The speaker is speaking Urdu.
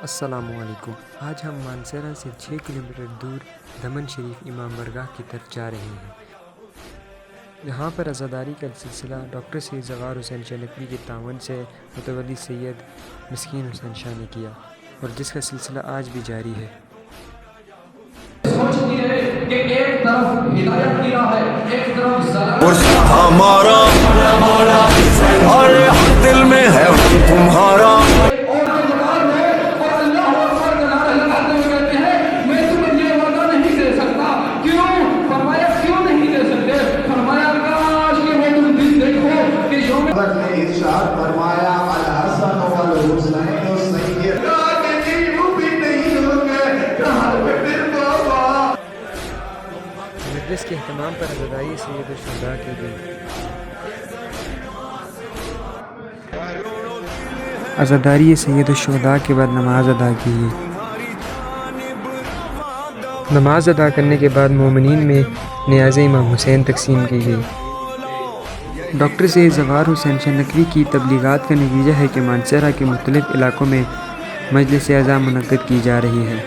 السلام علیکم۔ آج ہم مانسہرہ سے 6 کلومیٹر دور دمن شریف امام برگاہ کی طرف جا رہے ہیں، جہاں پر عزاداری کا سلسلہ ڈاکٹر سید زغار حسین شاہ نقوی کے تعاون سے متولی سید مسکین حسین شاہ نے کیا، اور جس کا سلسلہ آج بھی جاری ہے۔ ایک طرف ہدایت کی راہ ہے، ایک طرف ہمارا اور دل میں ہے تمہارا۔ مجلس کے اہتمام پر عزاداری سید الشہداء کی گئی۔ عزاداری سید الشہداء کے بعد نماز ادا کی گئی۔ نماز ادا کرنے کے بعد مومنین میں نیاز امام حسین تقسیم کی گئی۔ ڈاکٹر سید زغار حسین شاہ نقوی کی تبلیغات کا نتیجہ ہے کہ مانسہرہ کے مختلف علاقوں میں مجلس اعظام منعقد کی جا رہی ہے۔